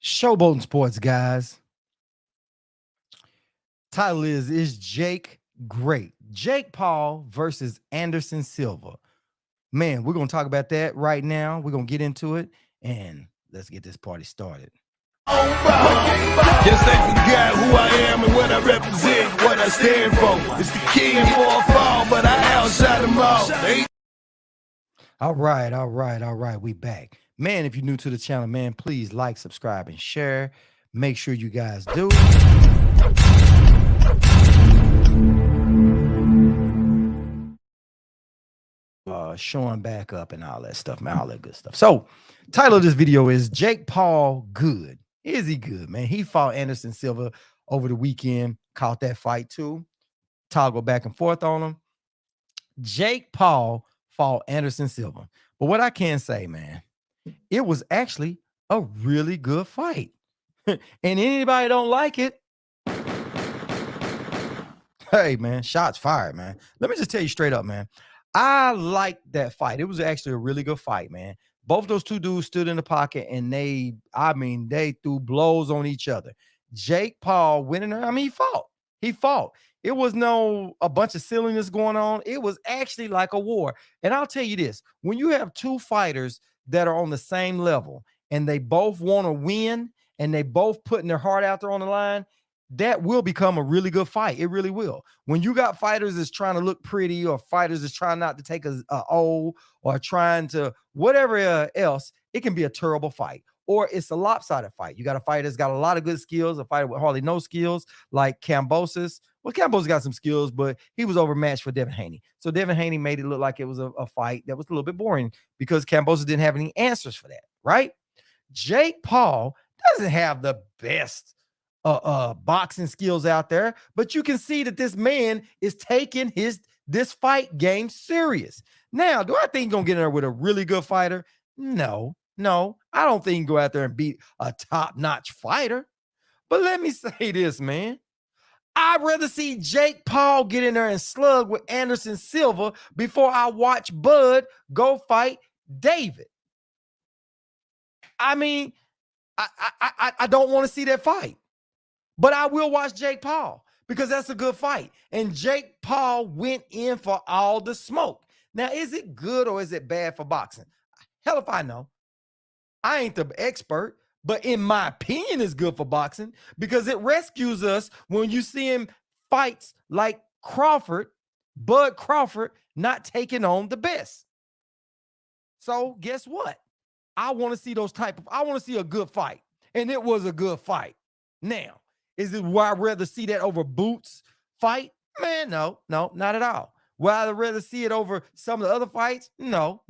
Showboating Sports, guys. Title is Jake great? Jake Paul versus Anderson Silva. Man, we're gonna talk about that right now. We're gonna get into it and let's get this party started. Guess they forgot who I am and what I represent, what I stand for. It's the king for a fall, but I outshot them all. All right. We back. Man, if you're new to the channel, man, please like, subscribe, and share. Make sure you guys do. Showing back up and all that stuff, man, all that good stuff. So, title of this video is Jake Paul good? Is he good, man? He fought Anderson Silva over the weekend, caught that fight too, toggle back and forth on him. Jake Paul fought Anderson Silva. But what I can say, man, it was actually a really good fight. And anybody don't like it, hey, man, shots fired, man. Let me just tell you straight up, man. I liked that fight. It was actually a really good fight, man. Both those two dudes stood in the pocket and they threw blows on each other. Jake Paul went in there. I mean, he fought. He fought. It was no a bunch of silliness going on. It was actually like a war. And I'll tell you this, when you have two fighters that are on the same level and they both want to win and they both putting their heart out there on the line, that will become a really good fight. It really will. When you got fighters that's trying to look pretty or fighters that's trying not to take a O or trying to whatever else, it can be a terrible fight. Or it's a lopsided fight. You got a fighter that's got a lot of good skills, a fighter with hardly no skills, like Kambosos. Well, Kambosos got some skills, but he was overmatched for Devin Haney. So Devin Haney made it look like it was a fight that was a little bit boring because Kambosos didn't have any answers for that, right? Jake Paul doesn't have the best boxing skills out there, but you can see that this man is taking this fight game serious. Now, do I think he's gonna get in there with a really good fighter? No, I don't think he can go out there and beat a top-notch fighter. But let me say this, man. I'd rather see Jake Paul get in there and slug with Anderson Silva before I watch Bud go fight David. I mean, I don't want to see that fight. But I will watch Jake Paul because that's a good fight. And Jake Paul went in for all the smoke. Now, is it good or is it bad for boxing? Hell if I know. I ain't the expert, but in my opinion, it's good for boxing because it rescues us when you see him fights like Bud Crawford, not taking on the best. So guess what? I want to see I want to see a good fight. And it was a good fight. Now, is it why I'd rather see that over Boots fight? Man, no, not at all. Would I rather see it over some of the other fights? No.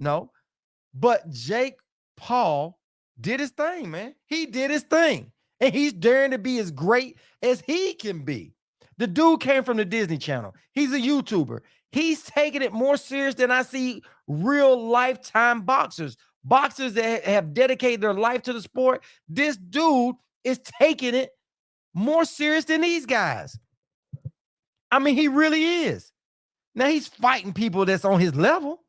But Jake Paul did his thing, man. He did his thing. And he's daring to be as great as he can be. The dude came from the Disney Channel. He's a YouTuber. He's taking it more serious than I see real lifetime boxers. Boxers that have dedicated their life to the sport. This dude is taking it more serious than these guys. I mean, he really is. Now, he's fighting people that's on his level,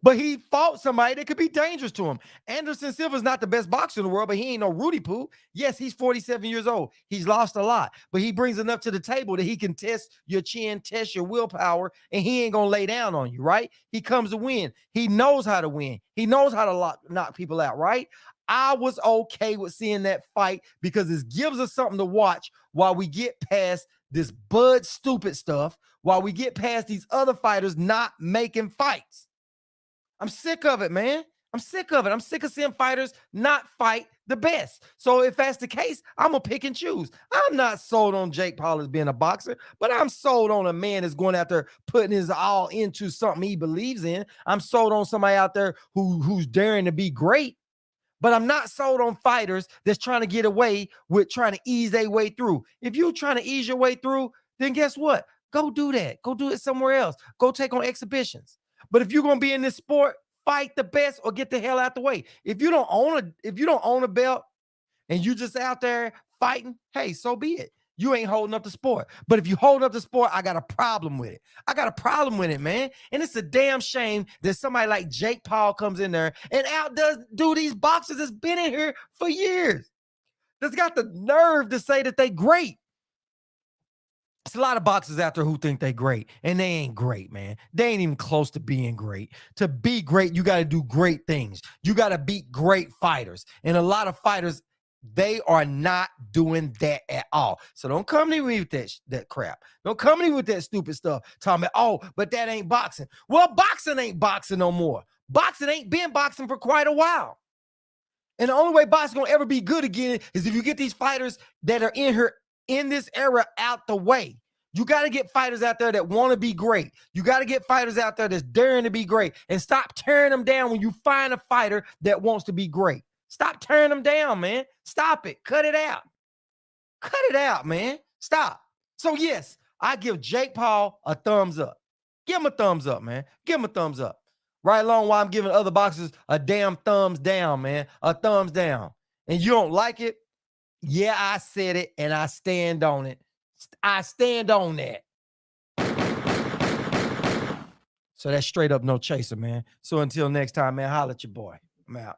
but he fought somebody that could be dangerous to him. Anderson Silva is not the best boxer in the world, but he ain't no Rudy Poo. Yes, he's 47 years old. He's lost a lot, but he brings enough to the table that he can test your chin, test your willpower, and he ain't going to lay down on you, right? He comes to win. He knows how to win. He knows how to knock people out, right? I was okay with seeing that fight because it gives us something to watch while we get past this Bud stupid stuff, while we get past these other fighters not making fights. I'm sick of it, man. I'm sick of it. I'm sick of seeing fighters not fight the best. So if that's the case, I'm going to pick and choose. I'm not sold on Jake Paul as being a boxer, but I'm sold on a man that's going out there putting his all into something he believes in. I'm sold on somebody out there who's daring to be great. But I'm not sold on fighters that's trying to get away with trying to ease their way through. If you're trying to ease your way through, then guess what? Go do that. Go do it somewhere else. Go take on exhibitions. But if you're going to be in this sport, fight the best or get the hell out the way. If you don't own a belt and you just out there fighting, hey, so be it. You ain't holding up the sport. But if you hold up the sport, I got a problem with it. I got a problem with it, man. And it's a damn shame that somebody like Jake Paul comes in there and outdoes these boxers that's been in here for years. that's got the nerve to say that they great. It's a lot of boxers out there who think they great, and they ain't great, man. They ain't even close to being great. To be great, you got to do great things. You got to beat great fighters. And a lot of fighters, they are not doing that at all. So don't come to me with that crap. Don't come to me with that stupid stuff. Talking about, oh, but that ain't boxing. Well, boxing ain't boxing no more. Boxing ain't been boxing for quite a while. And the only way boxing gonna ever be good again is if you get these fighters that are in here in this era out the way. You got to get fighters out there that want to be great. You got to get fighters out there that's daring to be great, and stop tearing them down when you find a fighter that wants to be great. Stop tearing them down, man. Stop it. Cut it out. Cut it out, man. Stop. So yes, I give Jake Paul a thumbs up. Give him a thumbs up, man. Give him a thumbs up. Right along while I'm giving other boxers a damn thumbs down, man. A thumbs down. And you don't like it? Yeah, I said it, and I stand on it. I stand on that. So that's straight up no chaser, man. So until next time, man, holla at your boy. I'm out.